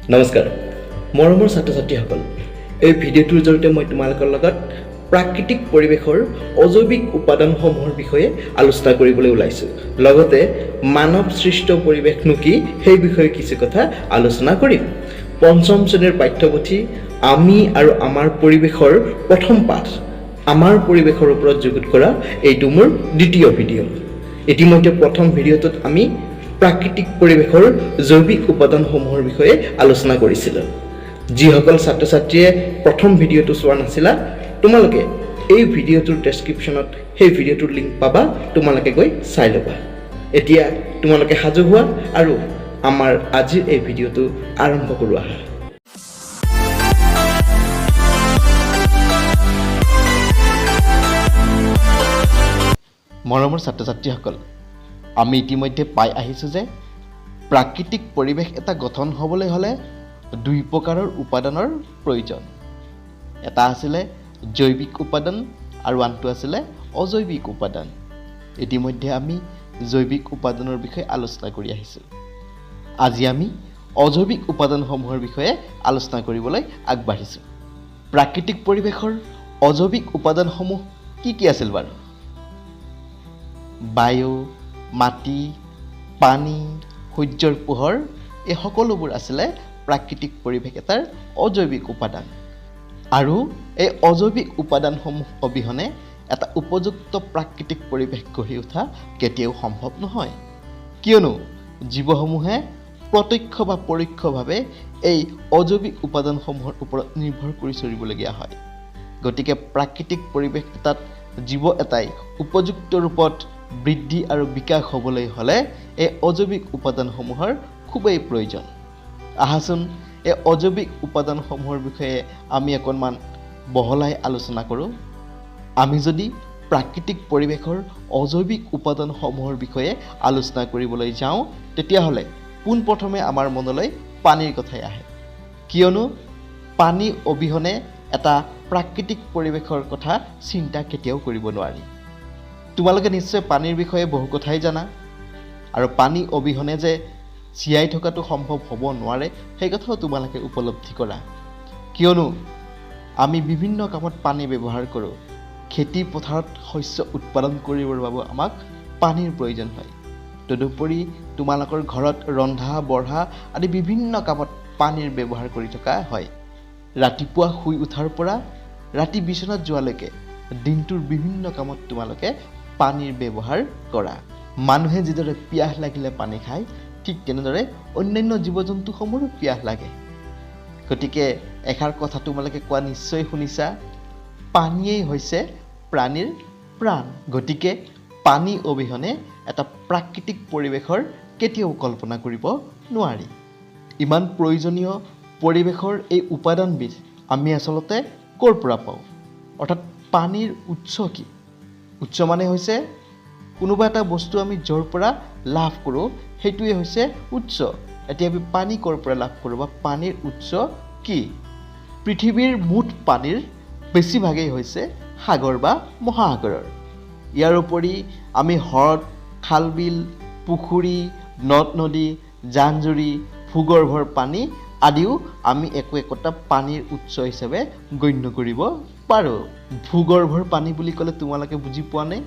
নমস্কাৰ মৰমৰ ছাত্ৰ-ছাত্ৰীসকল এই ভিডিঅ'টোৰ জৰিয়তে মই তোমালোকৰ লগত প্ৰাকৃতিক পৰিৱেশৰ অজৈবিক উপাদানসমূহৰ বিষয়ে আলোচনা কৰিবলৈ ওলাইছোঁ লগতে মানৱ সৃষ্ট পৰিৱেশনো কি সেই বিষয়ে কিছু কথা আলোচনা কৰিম পঞ্চম শ্ৰেণীৰ পাঠ্যপুথি আমি আৰু আমাৰ পৰিৱেশৰ প্ৰথম পাঠ আমাৰ পৰিৱেশৰ ওপৰত যুগুত কৰা এইটো মোৰ দ্বিতীয় ভিডিঅ' ইতিমধ্যে প্ৰথম ভিডিঅ'টোত আমি প্ৰাকৃতিক পৰিৱেশৰ জৈৱিক উপাদানসমূহৰ বিষয়ে আলোচনা কৰিছিলোঁ যিসকল ছাত্ৰ-ছাত্ৰীয়ে প্ৰথম ভিডিঅ'টো চোৱা নাছিলা তোমালোকে এই ভিডিঅ'টোৰ ডেছক্ৰিপশ্যনত সেই ভিডিঅ'টোৰ লিংক পাবা তোমালোকে গৈ চাই ল'বা এতিয়া তোমালোকে সাজু হোৱা আৰু আমাৰ আজিৰ এই ভিডিঅ'টো আৰম্ভ কৰোঁ আহা মৰমৰ ছাত্ৰ-ছাত্ৰীসকল আমি ইতিমধ্যে পাই আহিছোঁ যে প্ৰাকৃতিক পৰিৱেশ এটা গঠন হ'বলৈ হ'লে দুই প্ৰকাৰৰ উপাদানৰ প্ৰয়োজন এটা আছিলে জৈৱিক উপাদান আৰু আনটো আছিলে অজৈৱিক উপাদান ইতিমধ্যে আমি জৈৱিক উপাদানৰ বিষয়ে আলোচনা কৰি আহিছোঁ আজি আমি অজৈৱিক উপাদানসমূহৰ বিষয়ে আলোচনা কৰিবলৈ আগবাঢ়িছোঁ প্ৰাকৃতিক পৰিৱেশৰ অজৈৱিক উপাদানসমূহ কি আছিল বাৰু বায়ু মাটি পানী সূৰ্যৰ পোহৰ এই সকলোবোৰ আছিলে প্ৰাকৃতিক পৰিৱেশ এটাৰ অজৈৱিক উপাদান আৰু এই অজৈৱিক উপাদানসমূহ অবিহনে এটা উপযুক্ত প্ৰাকৃতিক পৰিৱেশ গঢ়ি উঠা কেতিয়াও সম্ভৱ নহয় কিয়নো জীৱসমূহে প্ৰত্যক্ষ বা পৰোক্ষভাৱে এই অজৈৱিক উপাদানসমূহৰ ওপৰত নিৰ্ভৰ কৰি চলিবলগীয়া হয় গতিকে প্ৰাকৃতিক পৰিৱেশ এটাত জীৱ এটাই উপযুক্ত ৰূপত বৃদ্ধি আৰু বিকাশ হ'বলৈ হ'লে এই অজৈৱিক উপাদানসমূহৰ খুবেই প্ৰয়োজন আহাচোন এই অজৈৱিক উপাদানসমূহৰ বিষয়ে আমি অকণমান বহলাই আলোচনা কৰোঁ আমি যদি প্ৰাকৃতিক পৰিৱেশৰ অজৈৱিক উপাদানসমূহৰ বিষয়ে আলোচনা কৰিবলৈ যাওঁ তেতিয়াহ'লে পোনপ্ৰথমে আমাৰ মনলৈ পানীৰ কথাই আহে কিয়নো পানী অবিহনে এটা প্ৰাকৃতিক পৰিৱেশৰ কথা চিন্তা কেতিয়াও কৰিব নোৱাৰি তোমালোকে নিশ্চয় পানীৰ বিষয়ে বহু কথাই জানা আৰু পানী অবিহনে যে জীয়াই থকাটো সম্ভৱ হ'ব নোৱাৰে সেই কথাও তোমালোকে উপলব্ধি কৰা কিয়নো আমি বিভিন্ন কামত পানী ব্যৱহাৰ কৰোঁ খেতি পথাৰত শস্য উৎপাদন কৰিবৰ বাবে আমাক পানীৰ প্ৰয়োজন হয় তদুপৰি তোমালোকৰ ঘৰত ৰন্ধা বঢ়া আদি বিভিন্ন কামত পানীৰ ব্যৱহাৰ কৰি থকা হয় ৰাতিপুৱা শুই উঠাৰ পৰা ৰাতি বিচনাত যোৱালৈকে দিনটোৰ বিভিন্ন কামত তোমালোকে পানীৰ ব্যৱহাৰ কৰা মানুহে যিদৰে পিয়াহ লাগিলে পানী খায় ঠিক তেনেদৰে অন্যান্য জীৱ-জন্তুসমূহৰো পিয়াহ লাগে গতিকে এষাৰ কথা তোমালোকে কোৱা নিশ্চয় শুনিছা পানীয়েই হৈছে প্ৰাণীৰ প্ৰাণ গতিকে পানী অবিহনে এটা প্ৰাকৃতিক পৰিৱেশৰ কেতিয়াও কল্পনা কৰিব নোৱাৰি ইমান প্ৰয়োজনীয় পৰিৱেশৰ এই উপাদানবিধ আমি আচলতে ক'ৰ পৰা পাওঁ অৰ্থাৎ পানীৰ উৎস কি উৎস মানে হৈছে কোনোবা এটা বস্তু আমি য'ৰ পৰা লাভ কৰোঁ সেইটোৱে হৈছে উৎস এতিয়া আমি পানী ক'ৰ পৰা লাভ কৰোঁ বা পানীৰ উৎস কি পৃথিৱীৰ মুঠ পানীৰ বেছিভাগেই হৈছে সাগৰ বা মহাসাগৰৰ ইয়াৰ উপৰি আমি হ্ৰদ খাল বিল পুখুৰী নদ নদী জান জুৰি ভূগৰ্ভৰ পানী আদিও আমি একোটা পানীৰ উৎস হিচাপে গণ্য কৰিব পাৰোঁ ভূগৰ্ভৰ পানী বুলি ক'লে তোমালোকে বুজি পোৱা নে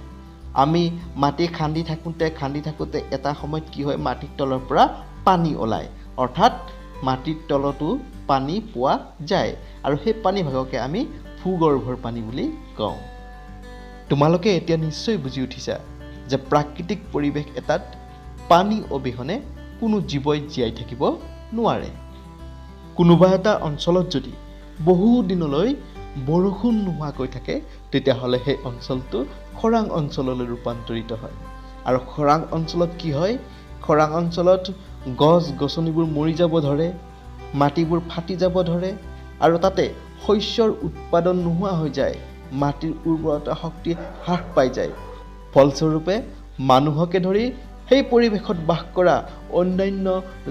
আমি মাটি খান্দি থাকোঁতে এটা সময়ত কি হয় মাটিৰ তলৰ পৰা পানী ওলায় অৰ্থাৎ মাটিৰ তলতো পানী পোৱা যায় আৰু সেই পানী ভাগকে আমি ভূগৰ্ভৰ পানী বুলি কওঁ তোমালোকে এতিয়া নিশ্চয় বুজি উঠিছা যে প্ৰাকৃতিক পৰিৱেশ এটাত পানী অবিহনে কোনো জীৱই জীয়াই থাকিব নোৱাৰে কোনোবা এটা অঞ্চলত যদি বহু দিনলৈ বৰষুণ নোহোৱাকৈ থাকে তেতিয়াহ'লে সেই অঞ্চলটো খৰাং অঞ্চললৈ ৰূপান্তৰিত হয় আৰু খৰাং অঞ্চলত কি হয় খৰাং অঞ্চলত গছ গছনিবোৰ মৰি যাব ধৰে মাটিবোৰ ফাটি যাব ধৰে আৰু তাতে শস্যৰ উৎপাদন নোহোৱা হৈ যায় মাটিৰ উৰ্বৰতা শক্তি হ্ৰাস পাই যায় ফলস্বৰূপে মানুহকে ধৰি সেই পৰিৱেশত বাস কৰা অন্যান্য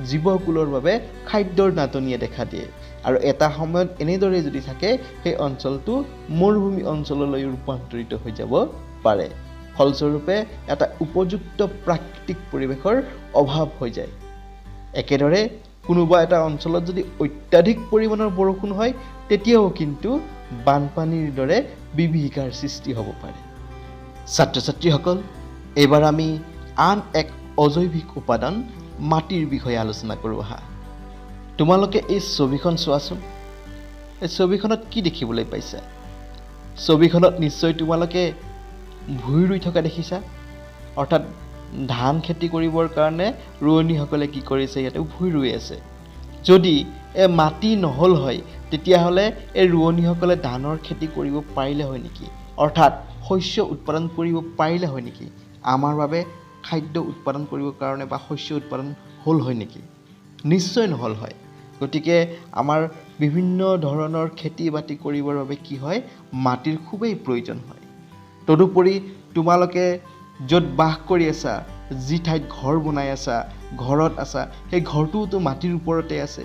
জীৱকুলৰ বাবে খাদ্যৰ নাটনিয়ে দেখা দিয়ে আৰু এটা সময়ত এনেদৰে যদি থাকে সেই অঞ্চলটো মৰুভূমি অঞ্চললৈ ৰূপান্তৰিত হৈ যাব পাৰে ফলস্বৰূপে এটা উপযুক্ত প্ৰাকৃতিক পৰিৱেশৰ অভাৱ হৈ যায় একেদৰে কোনোবা এটা অঞ্চলত যদি অত্যাধিক পৰিমাণৰ বৰষুণ হয় তেতিয়াও কিন্তু বানপানীৰ দৰে বিভীষিকাৰ সৃষ্টি হ'ব পাৰে। ছাত্ৰ ছাত্ৰীসকল, এইবাৰ আমি আন এক অজৈৱিক উপাদান মাটিৰ বিষয়ে আলোচনা কৰোঁ আহা। তোমালোকে এই ছবিখন চোৱাচোন। এই ছবিখনত কি দেখিবলৈ পাইছা? ছবিখনত নিশ্চয় তোমালোকে ভূঁই ৰুই থকা দেখিছা। অৰ্থাৎ ধান খেতি কৰিবৰ কাৰণে ৰোৱনীসকলে কি কৰিছে, ইয়াতে ভূঁই ৰুই আছে। যদি এই মাটি নহ'ল হয় তেতিয়াহ'লে এই ৰোৱনীসকলে ধানৰ খেতি কৰিব পাৰিলে হয় নেকি? অৰ্থাৎ শস্য উৎপাদন কৰিব পাৰিলে হয় নেকি? আমাৰ বাবে খাদ্য উৎপাদন কৰিবৰ কাৰণে বা শস্য উৎপাদন হ'ল হয় নেকি? নিশ্চয় নহ'ল হয়। গতিকে আমাৰ বিভিন্ন ধৰণৰ খেতি বাতি কৰিবৰ বাবে কি হয়, মাটিৰ খুবেই প্ৰয়োজন হয়। তদুপৰি তোমালোকে য'ত বাস কৰি আছা, যি ঠাইত ঘৰ বনাই আছা, ঘৰত আছা, সেই ঘৰটোওতো মাটিৰ ওপৰতে আছে।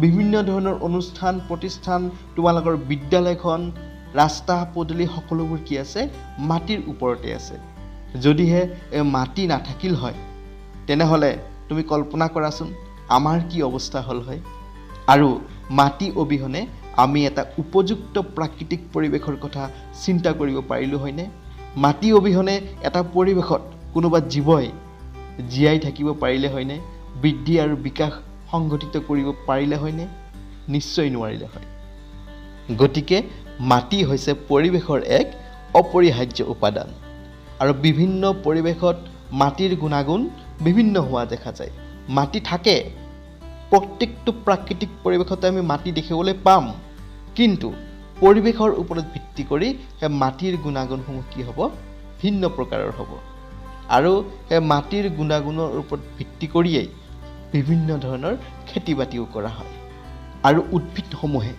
বিভিন্ন ধৰণৰ অনুষ্ঠান প্ৰতিষ্ঠান, তোমালোকৰ বিদ্যালয়খন, ৰাস্তা পদূলি সকলোবোৰ কি আছে, মাটিৰ ওপৰতে আছে। যদিহে এই মাটি নাথাকিল হয় তেনেহ'লে তুমি কল্পনা কৰাচোন আমাৰ কি অৱস্থা হ'ল হয়। আৰু মাটি অবিহনে আমি এটা উপযুক্ত প্ৰাকৃতিক পৰিৱেশৰ কথা চিন্তা কৰিব পাৰিলোঁ হয়নে? মাটি অবিহনে এটা পৰিৱেশত কোনোবা জীৱই জীয়াই থাকিব পাৰিলে হয়নে? বৃদ্ধি আৰু বিকাশ সংঘটিত কৰিব পাৰিলে হয়নে? নিশ্চয় নোৱাৰিলে হয়। গতিকে মাটি হৈছে পৰিৱেশৰ এক অপৰিহাৰ্য উপাদান। আৰু বিভিন্ন পৰিৱেশত মাটিৰ গুণাগুণ বিভিন্ন হোৱা দেখা যায়। মাটি থাকে, প্ৰত্যেকটো প্ৰাকৃতিক পৰিৱেশতে আমি মাটি দেখিবলৈ পাম, কিন্তু পৰিৱেশৰ ওপৰত ভিত্তি কৰি সেই মাটিৰ গুণাগুণসমূহ কি হ'ব, ভিন্ন প্ৰকাৰৰ হ'ব। আৰু সেই মাটিৰ গুণাগুণৰ ওপৰত ভিত্তি কৰিয়েই বিভিন্ন ধৰণৰ খেতি বাতিও কৰা হয়। আৰু উদ্ভিদসমূহে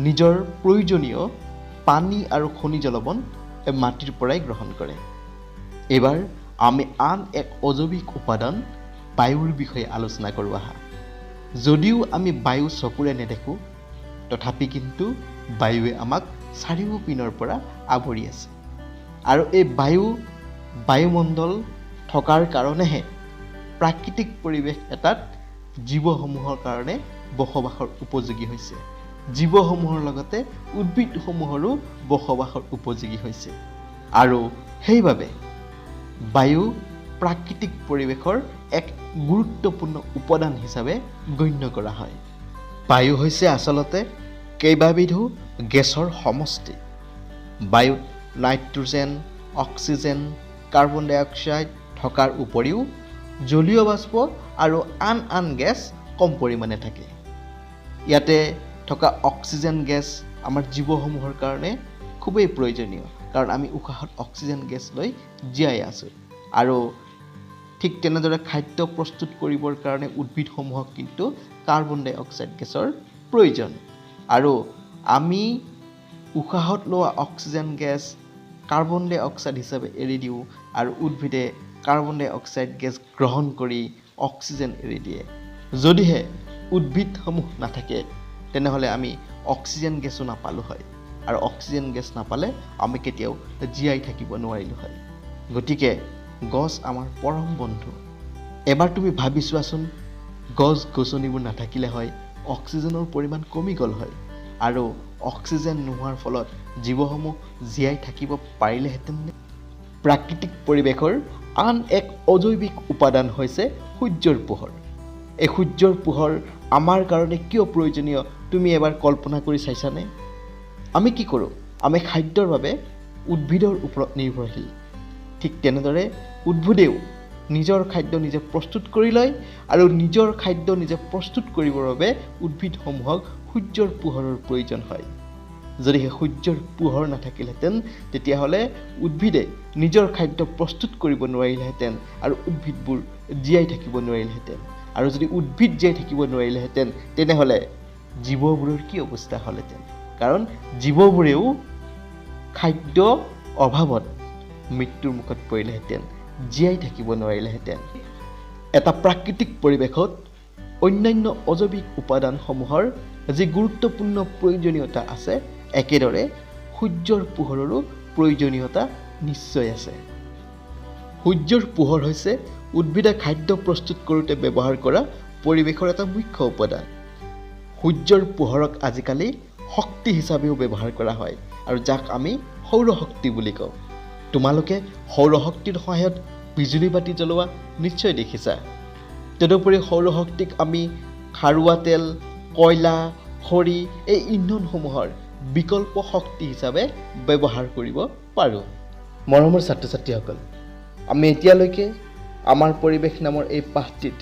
নিজৰ প্ৰয়োজনীয় পানী আৰু খনিজ লৱণ এই মাটিৰ পৰাই গ্ৰহণ কৰে। এইবাৰ আমি আন এক অজৈৱিক উপাদান বায়ুৰ বিষয়ে আলোচনা কৰোঁ আহা। যদিও আমি বায়ু চকুৰে নেদেখোঁ, তথাপি কিন্তু বায়ুৱে আমাক চাৰিওপিনৰ পৰা আৱৰি আছে। আৰু এই বায়ুমণ্ডল থকাৰ কাৰণেহে প্ৰাকৃতিক পৰিৱেশ এটাত জীৱসমূহৰ কাৰণে বসবাসৰ উপযোগী হৈছে। জীৱসমূহৰ লগতে উদ্ভিদসমূহৰো বসবাসৰ উপযোগী হৈছে। আৰু সেইবাবে বায়ু প্ৰাকৃতিক পৰিৱেশৰ এক গুৰুত্বপূৰ্ণ উপাদান হিচাপে গণ্য কৰা হয়। বায়ু হৈছে আচলতে কেইবাবিধো গেছৰ সমষ্টি। বায়ুত নাইট্ৰজেন, অক্সিজেন, কাৰ্বন ডাই অক্সাইড থকাৰ উপৰিও জলীয় বাষ্প আৰু আন গেছ কম পৰিমাণে থাকে। ইয়াতে থকা অক্সিজেন গেছ আমাৰ জীৱসমূহৰ কাৰণে খুবেই প্ৰয়োজনীয়, কাৰণ আমি উশাহত অক্সিজেন গেছ লৈ জীয়াই আছোঁ। আৰু ঠিক তেনেদৰে খাদ্য প্ৰস্তুত কৰিবৰ কাৰণে উদ্ভিদসমূহক কিন্তু কাৰ্বন ডাই অক্সাইড গেছৰ প্ৰয়োজন। আৰু আমি উশাহত লোৱা অক্সিজেন গেছ কাৰ্বন ডাই অক্সাইড হিচাপে এৰি দিওঁ, আৰু উদ্ভিদে কাৰ্বন ডাই অক্সাইড গেছ গ্ৰহণ কৰি অক্সিজেন এৰি দিয়ে। যদিহে উদ্ভিদসমূহ নাথাকে তেনেহ'লে আমি অক্সিজেন গেছো নাপালোঁ হয়, আৰু অক্সিজেন গেছ নাপালে আমি কেতিয়াও জীয়াই থাকিব নোৱাৰিলোঁ হয়। গতিকে গছ আমাৰ পৰম বন্ধু। এবাৰ তুমি ভাবি চোৱাচোন, গছ গছনিবোৰ নাথাকিলে হয় অক্সিজেনৰ পৰিমাণ কমি গ'ল হয়, আৰু অক্সিজেন নোহোৱাৰ ফলত জীৱসমূহ জীয়াই থাকিব পাৰিলেহেঁতেন। প্ৰাকৃতিক পৰিৱেশৰ আন এক অজৈৱিক উপাদান হৈছে সূৰ্যৰ পোহৰ। এই সূৰ্যৰ পোহৰ আমাৰ কাৰণে কিয় প্ৰয়োজনীয় তুমি এবাৰ কল্পনা কৰি চাইছানে? আমি কি কৰোঁ? আমি খাদ্যৰ বাবে উদ্ভিদৰ ওপৰত নিৰ্ভৰশীল। ঠিক তেনেদৰে উদ্ভিদেও নিজৰ খাদ্য নিজে প্ৰস্তুত কৰি লয়, আৰু নিজৰ খাদ্য নিজে প্ৰস্তুত কৰিবৰ বাবে উদ্ভিদসমূহক সূৰ্যৰ পোহৰৰ প্ৰয়োজন হয়। যদিহে সূৰ্যৰ পোহৰ নাথাকিলহেঁতেন তেতিয়াহ'লে উদ্ভিদে নিজৰ খাদ্য প্ৰস্তুত কৰিব নোৱাৰিলেহেঁতেন, আৰু উদ্ভিদবোৰ জীয়াই থাকিব নোৱাৰিলেহেঁতেন। আৰু যদি উদ্ভিদ জীয়াই থাকিব নোৱাৰিলেহেঁতেন তেনেহ'লে জীৱবোৰৰ কি অৱস্থা হ'লহেঁতেন? কাৰণ জীৱবোৰেও খাদ্য অভাৱত মৃত্যুৰ মুখত পৰিলেহেঁতেন, জীয়াই থাকিব নোৱাৰিলেহেঁতেন। এটা প্ৰাকৃতিক পৰিৱেশত অন্যান্য অজৈৱিক উপাদানসমূহৰ যি গুৰুত্বপূৰ্ণ প্ৰয়োজনীয়তা আছে, একেদৰে সূৰ্যৰ পোহৰৰো প্ৰয়োজনীয়তা নিশ্চয় আছে। সূৰ্যৰ পোহৰ হৈছে উদ্ভিদে খাদ্য প্ৰস্তুত কৰোঁতে ব্যৱহাৰ কৰা পৰিৱেশৰ এটা মুখ্য উপাদান। সূৰ্যৰ পোহৰক আজিকালি শক্তি হিচাপেও ব্যৱহাৰ কৰা হয় আৰু যাক আমি সৌৰ শক্তি বুলি কওঁ। তোমালোকে সৌৰ শক্তিৰ সহায়ত বিজুলী বাতি জ্বলোৱা নিশ্চয় দেখিছা। তদুপৰি সৌৰ শক্তিক আমি খাৰুৱা তেল, কয়লা, খৰি এই ইন্ধনসমূহৰ বিকল্প শক্তি হিচাপে ব্যৱহাৰ কৰিব পাৰোঁ। মৰমৰ ছাত্ৰ ছাত্ৰীসকল, আমি এতিয়ালৈকে আমাৰ পৰিৱেশ নামৰ এই পাঠটিত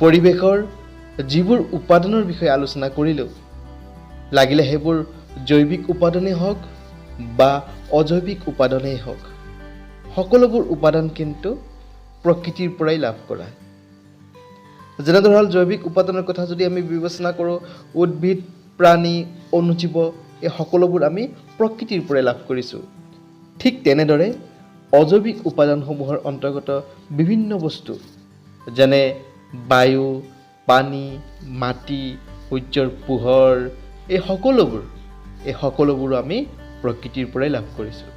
পৰিৱেশৰ যিবোৰ উপাদানৰ বিষয়ে আলোচনা কৰিলোঁ, লাগিলে সেইবোৰ জৈৱিক উপাদানেই হওক বা অজৈৱিক উপাদানেই হওক, সকলোবোৰ উপাদান কিন্তু প্ৰকৃতিৰ পৰাই লাভ কৰা। যেনেদৰে হ'ল জৈৱিক উপাদানৰ কথা যদি আমি বিবেচনা কৰোঁ, উদ্ভিদ, প্ৰাণী, অণুজীৱ এই সকলোবোৰ আমি প্ৰকৃতিৰ পৰাই লাভ কৰিছোঁ। ঠিক তেনেদৰে অজৈৱিক উপাদানসমূহৰ অন্তৰ্গত বিভিন্ন বস্তু যেনে বায়ু, পানী, মাটি, সূৰ্যৰ পোহৰ এই সকলোবোৰ আমি প্ৰকৃতিৰ পৰাই লাভ কৰিছোঁ।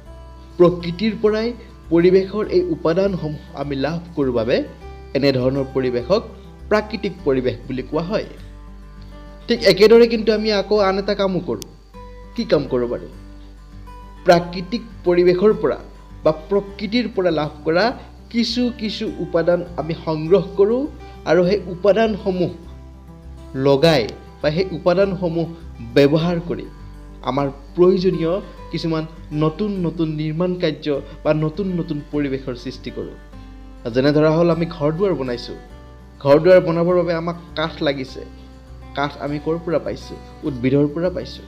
প্ৰকৃতিৰ পৰাই পৰিৱেশৰ এই উপাদানসমূহ আমি লাভ কৰোঁ বাবে এনেধৰণৰ পৰিৱেশক প্ৰাকৃতিক পৰিৱেশ বুলি কোৱা হয়। ঠিক একেদৰে কিন্তু আমি আকৌ আন এটা কামো কৰোঁ। কি কাম কৰোঁ বাৰু? প্ৰাকৃতিক পৰিৱেশৰ পৰা বা প্ৰকৃতিৰ পৰা লাভ কৰা কিছু কিছু উপাদান আমি সংগ্ৰহ কৰোঁ আৰু সেই উপাদানসমূহ লগাই বা সেই উপাদানসমূহ ব্যৱহাৰ কৰি আমাৰ প্ৰয়োজনীয় কিছুমান নতুন নতুন নিৰ্মাণ কাৰ্য বা নতুন নতুন পৰিৱেশৰ সৃষ্টি কৰোঁ। যেনে ধৰা হ'ল আমি ঘৰ দুৱাৰ বনাইছোঁ। ঘৰ দুৱাৰ বনাবৰ বাবে আমাক কাঠ লাগিছে। কাঠ আমি ক'ৰ পৰা পাইছোঁ? উদ্ভিদৰ পৰা পাইছোঁ।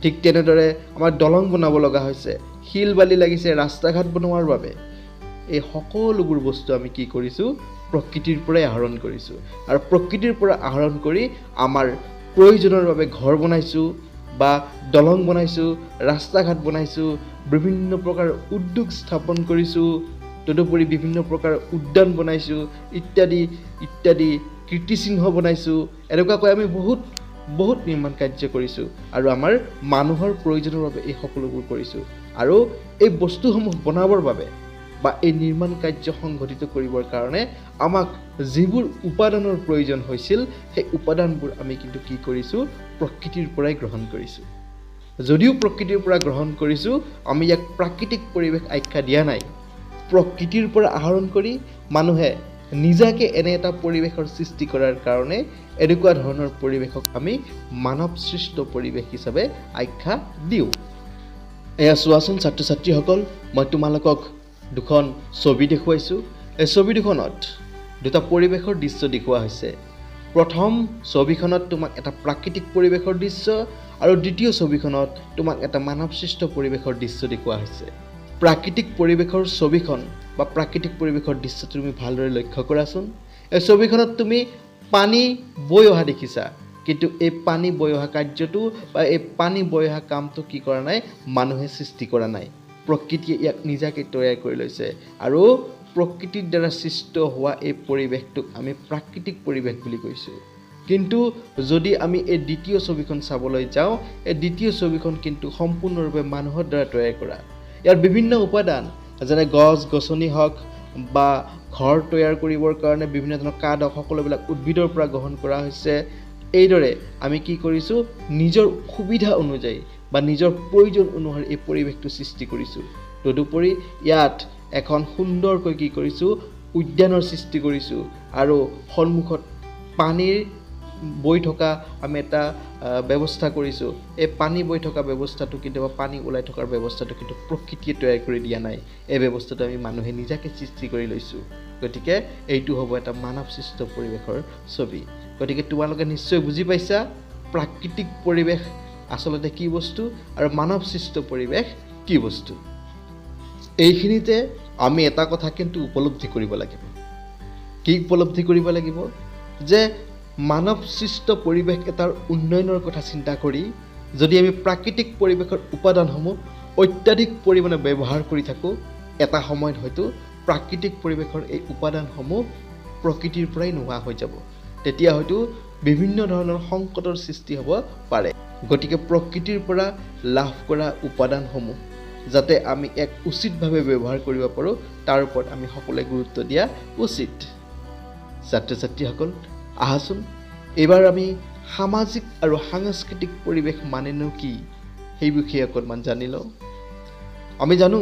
ঠিক তেনেদৰে আমাৰ দলং বনাব লগা হৈছে, শিল বালি লাগিছে ৰাস্তা ঘাট বনোৱাৰ বাবে। এই সকলোবোৰ বস্তু আমি কি কৰিছোঁ? প্ৰকৃতিৰ পৰাই আহৰণ কৰিছোঁ আৰু প্ৰকৃতিৰ পৰা আহৰণ কৰি আমাৰ প্ৰয়োজনৰ বাবে ঘৰ বনাইছোঁ বা দলং বনাইছোঁ, ৰাস্তা ঘাট বনাইছোঁ, বিভিন্ন প্ৰকাৰৰ উদ্যোগ স্থাপন কৰিছোঁ, তদুপৰি বিভিন্ন প্ৰকাৰৰ উদ্যান বনাইছোঁ, ইত্যাদি ইত্যাদি, কীৰ্তিচিহ্ন বনাইছোঁ। এনেকুৱাকৈ আমি বহুত নিৰ্মাণ কাৰ্য কৰিছোঁ আৰু আমাৰ মানুহৰ প্ৰয়োজনৰ বাবে এই সকলোবোৰ কৰিছোঁ। আৰু এই বস্তুসমূহ বনাবৰ বাবে বা এই নিৰ্মাণ কাৰ্য সংঘটিত কৰিবৰ কাৰণে আমাক যিবোৰ উপাদানৰ প্ৰয়োজন হৈছিল, সেই উপাদানবোৰ আমি কিন্তু কি কৰিছোঁ? প্ৰকৃতিৰ পৰাই গ্ৰহণ কৰিছোঁ। যদিও প্ৰকৃতিৰ পৰা গ্ৰহণ কৰিছোঁ, আমি ইয়াক প্ৰাকৃতিক পৰিৱেশ আখ্যা দিয়া নাই। প্ৰকৃতিৰ পৰা আহৰণ কৰি মানুহে নিজাকে এনে এটা পৰিৱেশৰ সৃষ্টি কৰাৰ কাৰণে এনেকুৱা ধৰণৰ পৰিৱেশক আমি মানৱ সৃষ্ট পৰিৱেশ হিচাপে আখ্যা দিওঁ। এয়া চোৱাচোন ছাত্ৰ ছাত্ৰীসকল, মই তোমালোকক দুখন ছবি দেখুৱাইছোঁ। এই ছবি দুখনত দুটা পৰিৱেশৰ দৃশ্য দেখুওৱা হৈছে। প্ৰথম ছবিখনত তোমাক এটা প্ৰাকৃতিক পৰিৱেশৰ দৃশ্য আৰু দ্বিতীয় ছবিখনত তোমাক এটা মানৱসৃষ্ট পৰিৱেশৰ দৃশ্য দেখুওৱা হৈছে। প্ৰাকৃতিক পৰিৱেশৰ ছবিখন বা প্ৰাকৃতিক পৰিৱেশৰ দৃশ্য তুমি ভালদৰে লক্ষ্য কৰাচোন। এই ছবিখনত তুমি পানী বৈ অহা দেখিছা, কিন্তু এই পানী বৈ অহা কাৰ্যটো বা এই পানী বৈ অহা কামটো কি কৰা নাই? মানুহে সৃষ্টি কৰা নাই। প্ৰকৃতিয়ে ইয়াক নিজাকৈ তৈয়াৰ কৰি লৈছে আৰু প্ৰকৃতিৰ দ্বাৰা সৃষ্ট হোৱা এই পৰিৱেশটোক আমি প্ৰাকৃতিক পৰিৱেশ বুলি কৈছোঁ। কিন্তু যদি আমি এই দ্বিতীয় ছবিখন চাবলৈ যাওঁ, এই দ্বিতীয় ছবিখন কিন্তু সম্পূৰ্ণৰূপে মানুহৰ দ্বাৰা তৈয়াৰ কৰা। ইয়াৰ বিভিন্ন উপাদান যেনে গছ গছনি হওক বা ঘৰ তৈয়াৰ কৰিবৰ কাৰণে বিভিন্ন ধৰণৰ কাঠ হওক, সকলোবিলাক উদ্ভিদৰ পৰা গ্ৰহণ কৰা হৈছে। এইদৰে আমি কি কৰিছোঁ? নিজৰ সুবিধা অনুযায়ী বা নিজৰ প্ৰয়োজন অনুসৰি এই পৰিৱেশটো সৃষ্টি কৰিছোঁ। তদুপৰি ইয়াত এখন সুন্দৰকৈ কি কৰিছোঁ? উদ্যানৰ সৃষ্টি কৰিছোঁ আৰু সন্মুখত পানীৰ বৈ থকা আমি এটা ব্যৱস্থা কৰিছোঁ। এই পানী বৈ থকা ব্যৱস্থাটো কিন্তু বা পানী ওলাই থকাৰ ব্যৱস্থাটো কিন্তু প্ৰকৃতিয়ে তৈয়াৰ কৰি দিয়া নাই। এই ব্যৱস্থাটো আমি মানুহে নিজাকৈ সৃষ্টি কৰি লৈছোঁ। গতিকে এইটো হ'ব এটা মানৱ সৃষ্ট পৰিৱেশৰ ছবি। গতিকে তোমালোকে নিশ্চয় বুজি পাইছা প্ৰাকৃতিক পৰিৱেশ আচলতে কি বস্তু আৰু মানৱ সৃষ্ট পৰিৱেশ কি বস্তু। এইখিনিতে আমি এটা কথা কিন্তু উপলব্ধি কৰিব লাগিব। কি উপলব্ধি কৰিব লাগিব? যে মানৱ সৃষ্ট পৰিৱেশ এটাৰ উন্নয়নৰ কথা চিন্তা কৰি যদি আমি প্ৰাকৃতিক পৰিৱেশৰ উপাদানসমূহ অত্যাধিক পৰিমাণে ব্যৱহাৰ কৰি থাকোঁ, এটা সময়ত হয়তো প্ৰাকৃতিক পৰিৱেশৰ এই উপাদানসমূহ প্ৰকৃতিৰ পৰাই নোহোৱা হৈ যাব। তেতিয়া হয়তো বিভিন্ন ধৰণৰ সংকটৰ সৃষ্টি হ'ব পাৰে। গতিকে প্ৰকৃতিৰ পৰা লাভ কৰা উপাদানসমূহ যাতে আমি এক উচিতভাৱে ব্যৱহাৰ কৰিব পাৰোঁ, তাৰ ওপৰত আমি সকলোৱে গুৰুত্ব দিয়া উচিত। ছাত্ৰ ছাত্ৰীসকল, আহাচোন এইবাৰ আমি সামাজিক আৰু সাংস্কৃতিক পৰিৱেশ মানেনো কি সেই বিষয়ে অকণমান জানি লওঁ। আমি জানো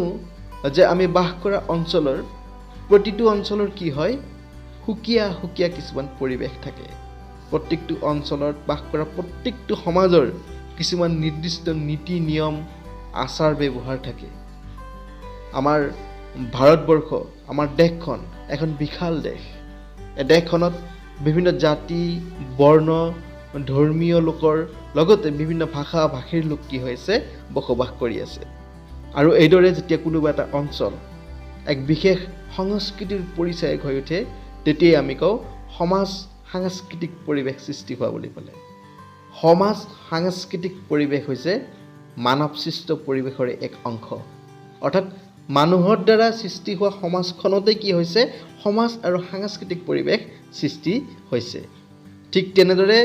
যে আমি বাস কৰা অঞ্চলৰ প্ৰতিটো অঞ্চলৰ কি হয় সুকীয়া সুকীয়া কিছুমান পৰিৱেশ থাকে। প্ৰত্যেকটো অঞ্চলত বাস কৰা প্ৰত্যেকটো সমাজৰ কিছুমান নিৰ্দিষ্ট নীতি নিয়ম আচাৰ ব্যৱহাৰ থাকে। আমাৰ ভাৰতবৰ্ষ আমাৰ দেশখন এখন বিশাল দেশ। এই দেশখনত বিভিন্ন জাতি বৰ্ণ ধৰ্মীয় লোকৰ লগতে বিভিন্ন ভাষা ভাষীৰ লোক কি হৈছে বসবাস কৰি আছে। আৰু এইদৰে যেতিয়া কোনোবা এটা অঞ্চল এক বিশেষ সংস্কৃতিৰ পৰিচয় হৈ উঠে তেতিয়াই আমি কওঁ সমাজ সাংস্কৃতিক পৰিৱেশ সৃষ্টি হোৱা বুলি ক'লে। সমাজ সাংস্কৃতিক পৰিৱেশ হৈছে মানৱ সৃষ্ট পৰিৱেশৰে এক অংশ। অৰ্থাৎ মানুহৰ দ্বাৰা সৃষ্টি হোৱা সমাজখনতে কি হৈছে সমাজ আৰু সাংস্কৃতিক পৰিৱেশ সৃষ্টি হৈছে। ঠিক তেনেদৰে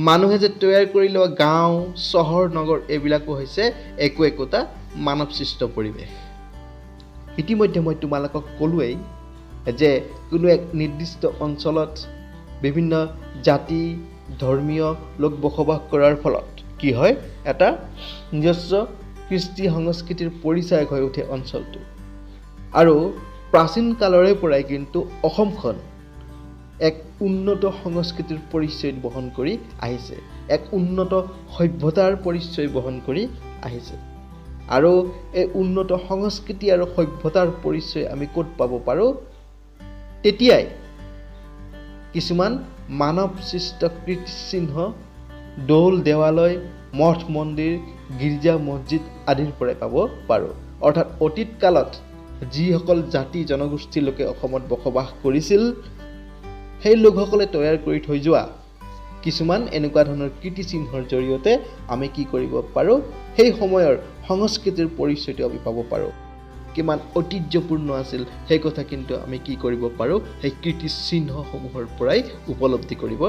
মানুহে যে তৈয়াৰ কৰি লোৱা গাঁও চহৰ নগৰ এইবিলাকো হৈছে একোটা মানৱ সৃষ্ট পৰিৱেশ। ইতিমধ্যে মই তোমালোকক ক'লোৱেই যে কোনো এক নিৰ্দিষ্ট অঞ্চলত বিভিন্ন জাতি ধৰ্মীয় লোক বসবাস কৰাৰ ফলত কি হয় এটা নিজস্ব কৃষ্টি সংস্কৃতিৰ পৰিচয় হৈ উঠে অঞ্চলটো। আৰু প্ৰাচীন কালৰে পৰাই কিন্তু অসমখন এক উন্নত সংস্কৃতিৰ পৰিচয় বহন কৰি আহিছে, এক উন্নত সভ্যতাৰ পৰিচয় বহন কৰি আহিছে। আৰু এই উন্নত সংস্কৃতি আৰু সভ্যতাৰ পৰিচয় আমি ক'ত পাব পাৰোঁ তেতিয়াই কিছুমান মানৱ সৃষ্ট কীৰ্তিচিহ্ন দৌল দেৱালয় মঠ মন্দিৰ গীৰ্জা মছজিদ আদিৰ পৰাই পাব পাৰোঁ। অৰ্থাৎ অতীত কালত যিসকল জাতি জনগোষ্ঠীৰ লোকে অসমত বসবাস কৰিছিল সেই লোকসকলে তৈয়াৰ কৰি থৈ যোৱা কিছুমান এনেকুৱা ধৰণৰ কীৰ্তিচিহ্নৰ জৰিয়তে আমি কি কৰিব পাৰোঁ সেই সময়ৰ সংস্কৃতিৰ পৰিচয়টো আমি পাব পাৰোঁ। কিমান ঐতিহ্যপূৰ্ণ আছিল সেই কথা কিন্তু আমি কি কৰিব পাৰোঁ সেই কীৰ্তিচিহ্নসমূহৰ পৰাই উপলব্ধি কৰিব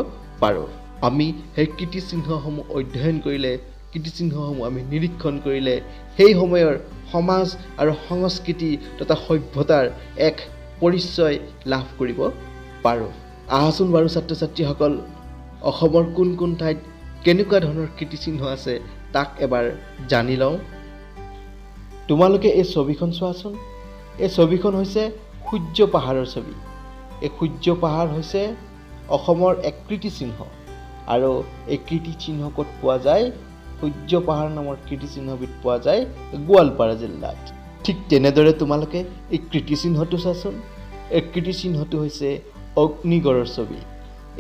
পাৰোঁ। আমি সেই কীৰ্তিচিহ্নসমূহ অধ্যয়ন কৰিলে কীৰ্তিচিহ্নসমূহ আমি নিৰীক্ষণ কৰিলে সেই সময়ৰ সমাজ আৰু সংস্কৃতি তথা সভ্যতাৰ এক পৰিচয় লাভ কৰিব পাৰোঁ। আহাচোন বাৰু ছাত্ৰ ছাত্ৰীসকল অসমৰ কোন কোন ঠাইত কেনেকুৱা ধৰণৰ কীৰ্তিচিহ্ন আছে তাক এবাৰ জানি লওঁ। তোমালোকে এই ছবিখন চোৱাচোন। এই ছবিখন হৈছে সূৰ্য পাহাৰৰ ছবি। এই সূৰ্য পাহাৰ হৈছে অসমৰ এক কীৰ্তিচিহ্ন আৰু এই কীৰ্তিচিহ্ন ক'ত পোৱা যায় সূৰ্য পাহাৰ নামৰ কীৰ্তিচিহ্নবিধ পোৱা যায় গোৱালপাৰা জিলাত। ঠিক তেনেদৰে তোমালোকে এই কীৰ্তিচিহ্নটো চোৱাচোন। এই কীৰ্তিচিহ্নটো হৈছে অগ্নিগড়ৰ ছবি।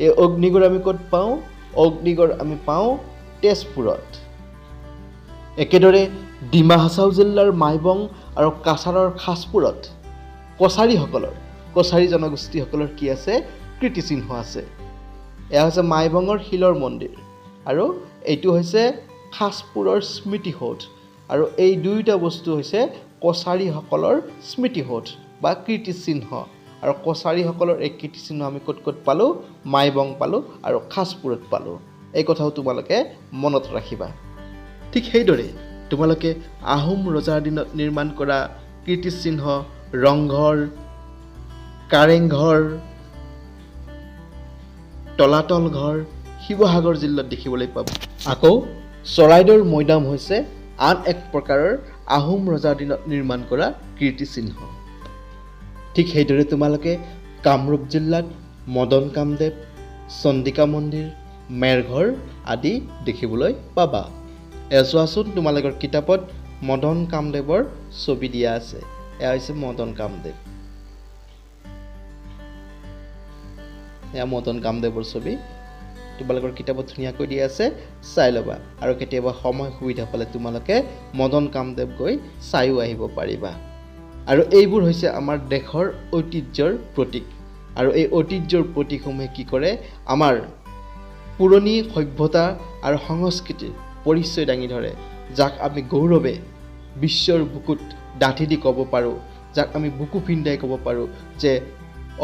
এই অগ্নিগড় আমি ক'ত পাওঁ অগ্নিগড় আমি পাওঁ তেজপুৰত। একেদৰে ডিমা হাছাও জিলাৰ মাইবং আৰু কাছাৰৰ খাছপুৰত কছাৰী জনগোষ্ঠীসকলৰ কি আছে কীৰ্তিচিহ্ন আছে। এয়া হৈছে মাইবঙৰ শিলৰ মন্দিৰ আৰু এইটো হৈছে খাছপুৰৰ স্মৃতিসৌধ। আৰু এই দুয়োটা বস্তু হৈছে কছাৰীসকলৰ স্মৃতিসৌধ বা কীৰ্তিচিহ্ন। আৰু কছাৰীসকলৰ এই কীৰ্তিচিহ্ন আমি ক'ত ক'ত পালোঁ মাইবং পালোঁ আৰু খাছপুৰত পালোঁ। এই কথাও তোমালোকে মনত ৰাখিবা। ঠিক সেইদৰে তোমালোকে আহোম ৰজাৰ দিনত নিৰ্মাণ কৰা কীৰ্তিচিহ্ন ৰংঘৰ কাৰেংঘৰ তলাতল ঘৰ শিৱসাগৰ জিলাত দেখিবলৈ পাবা। আকৌ চৰাইদেউৰ মৈদাম হৈছে আন এক প্ৰকাৰৰ আহোম ৰজাৰ দিনত নিৰ্মাণ কৰা কীৰ্তিচিহ্ন। ঠিক সেইদৰে তোমালোকে কামৰূপ জিলাত মদন কামদেৱ চন্দিকা মন্দিৰ মেৰঘৰ আদি দেখিবলৈ পাবা। চোৱাচোন তোমালোকৰ কিতাপত মদন কামদেৱৰ ছবি দিয়া আছে। এয়া হৈছে মদন কামদেৱ। এয়া মদন কামদেৱৰ ছবি তোমালোকৰ কিতাপত ধুনীয়াকৈ দিয়া আছে, চাই ল'বা। আৰু কেতিয়াবা সময় সুবিধা পালে তোমালোকে মদন কামদেৱ গৈ চাইও আহিব পাৰিবা। আৰু এইবোৰ হৈছে আমাৰ দেশৰ ঐতিহ্যৰ প্ৰতীক। আৰু এই ঐতিহ্যৰ প্ৰতীকসমূহে কি কৰে আমাৰ পুৰণি সভ্যতা আৰু সংস্কৃতিৰ পৰিচয় দাঙি ধৰে, যাক আমি গৌৰৱে বিশ্বৰ বুকুত ডাঠি দি ক'ব পাৰোঁ, যাক আমি বুকু পিন্ধাই ক'ব পাৰোঁ যে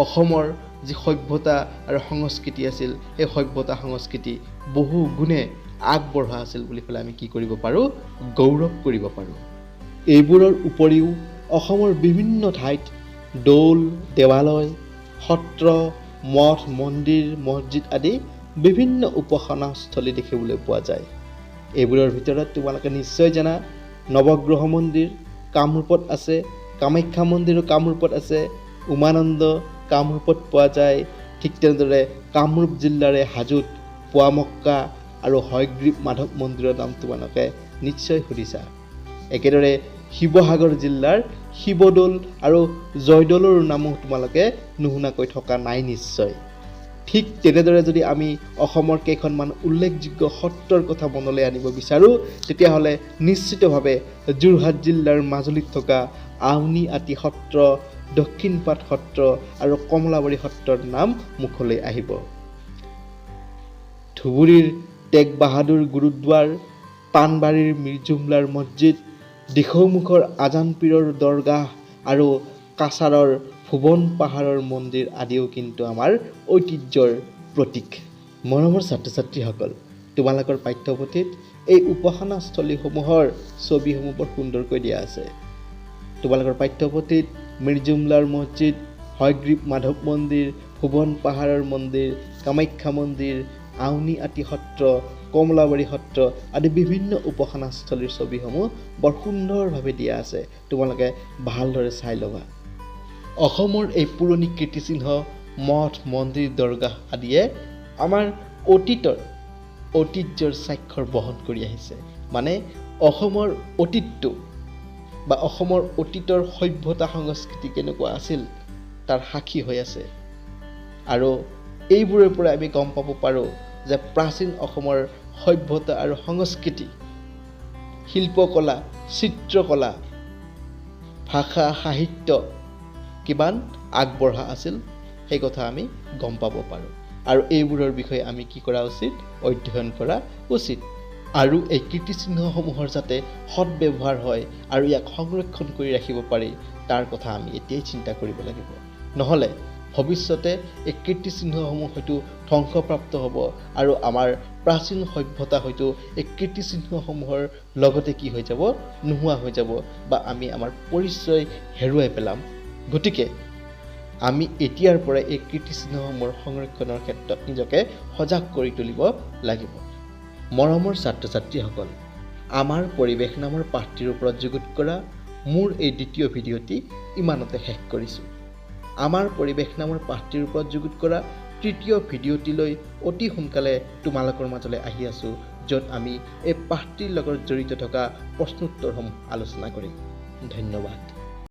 অসমৰ যি সভ্যতা আৰু সংস্কৃতি আছিল সেই সভ্যতা সংস্কৃতি বহু গুণে আগবঢ়া আছিল বুলি পেলাই আমি কি কৰিব পাৰোঁ গৌৰৱ কৰিব পাৰোঁ। এইবোৰৰ উপৰিও অসমৰ বিভিন্ন ঠাইত দৌল দেৱালয় সত্ৰ মঠ মন্দিৰ মছজিদ আদি বিভিন্ন উপাসনাস্থলী দেখিবলৈ পোৱা যায়। এইবোৰৰ ভিতৰত তোমালোকে নিশ্চয় জানা নৱগ্ৰহ মন্দিৰ কামৰূপত আছে, কামাখ্যা মন্দিৰো কামৰূপত আছে, উমানন্দ কামৰূপত পোৱা যায়। ঠিক তেনেদৰে কামৰূপ জিলাৰে হাজোত পোৱামক্কা আৰু হয়গ্ৰীৱ মাধৱ মন্দিৰৰ নাম তোমালোকে নিশ্চয় শুনিছা। একেদৰে শিৱসাগৰ জিলাৰ শিৱদৌল আৰু জয়দৌলৰ নামো তোমালোকে নুশুনাকৈ থকা নাই নিশ্চয়। ঠিক তেনেদৰে যদি আমি অসমৰ কেইখনমান উল্লেখযোগ্য সত্ৰৰ কথা মনলৈ আনিব বিচাৰোঁ, তেতিয়াহ'লে নিশ্চিতভাৱে যোৰহাট জিলাৰ মাজুলীত থকা আউনী আটী সত্ৰ, দক্ষিণপাট সত্ৰ আৰু কমলাবাৰী সত্ৰৰ নাম মুখলৈ আহিব। ধুবুৰীৰ টেগ বাহাদুৰ গুৰুদ্বাৰ, পাণবাৰীৰ মিৰ্জুমলাৰ মছজিদ, দিখৌমুখৰ আজানপীৰৰ দৰগাহ আৰু কাছাৰৰ ভুৱন পাহাৰৰ মন্দিৰ আদিও কিন্তু আমাৰ ঐতিহ্যৰ প্ৰতীক। মৰমৰ ছাত্ৰ ছাত্ৰীসকল, তোমালোকৰ পাঠ্যপুথিত এই উপাসনাস্থলীসমূহৰ ছবিসমূহ বৰ সুন্দৰকৈ দিয়া আছে। তোমালোকৰ পাঠ্যপুথিত মিৰ্জুমলাৰ মছজিদ, হয়গ্ৰীৱ মাধৱ মন্দিৰ, ভুৱন পাহাৰৰ মন্দিৰ, কামাখ্যা মন্দিৰ, আউনী আটী সত্ৰ, কমলাবাৰী সত্ৰ আদি বিভিন্ন উপাসনাস্থলীৰ ছবিসমূহ বৰ সুন্দৰভাৱে দিয়া আছে। তোমালোকে ভালদৰে চাই ল'বা। অসমৰ এই পুৰণি কীৰ্তিচিহ্ন মঠ মন্দিৰ দৰগাহ আদিয়ে আমাৰ অতীতৰ ঐতিহ্যৰ স্বাক্ষৰ বহন কৰি আহিছে। মানে অসমৰ অতীতটো বা অসমৰ অতীতৰ সভ্যতা সংস্কৃতি কেনেকুৱা আছিল তাৰ সাক্ষী হৈ আছে। আৰু এইবোৰৰ পৰা আমি গম পাব পাৰোঁ যে প্ৰাচীন অসমৰ সভ্যতা আৰু সংস্কৃতি, শিল্পকলা, চিত্ৰকলা, ভাষা সাহিত্য কিমান আগবঢ়া আছিল সেই কথা আমি গম পাব পাৰোঁ। আৰু এইবোৰৰ বিষয়ে আমি কি কৰা উচিত? অধ্যয়ন কৰা উচিত। আৰু এই কীৰ্তিচিহ্নসমূহৰ যাতে সৎব্যৱহাৰ হয় আৰু ইয়াক সংৰক্ষণ কৰি ৰাখিব পাৰি তাৰ কথা আমি এতিয়াই চিন্তা কৰিব লাগিব। নহ'লে ভৱিষ্যতে এই কীৰ্তিচিহ্নসমূহ হয়তো ধ্বংসপ্ৰাপ্ত হ'ব আৰু আমাৰ প্ৰাচীন সভ্যতা হয়তো এই কীৰ্তিচিহ্নসমূহৰ লগতে কি হৈ যাব? নোহোৱা হৈ যাব বা আমি আমাৰ পৰিচয় হেৰুৱাই পেলাম। গতিকে আমি এতিয়াৰ পৰা এই কীৰ্তিচিহ্নসমূহৰ সংৰক্ষণৰ ক্ষেত্ৰত নিজকে সজাগ কৰি তুলিব লাগিব। মৰমৰ ছাত্ৰ ছাত্ৰীসকল, আমাৰ পৰিৱেশ নামৰ পাঠটিৰ ওপৰত যুগুত কৰা মোৰ এই দ্বিতীয় ভিডিঅ'টি ইমানতে শেষ কৰিছোঁ। আমাৰ পৰিৱেশ নামৰ পাঠটিৰ ওপৰত যুগুত কৰা তৃতীয় ভিডিঅ'টিলৈ অতি সোনকালে তোমালোকৰ মাজলৈ আহি আছোঁ, য'ত আমি এই পাঠটিৰ লগত জড়িত থকা প্ৰশ্নোত্তৰসমূহ আলোচনা কৰিম। ধন্যবাদ।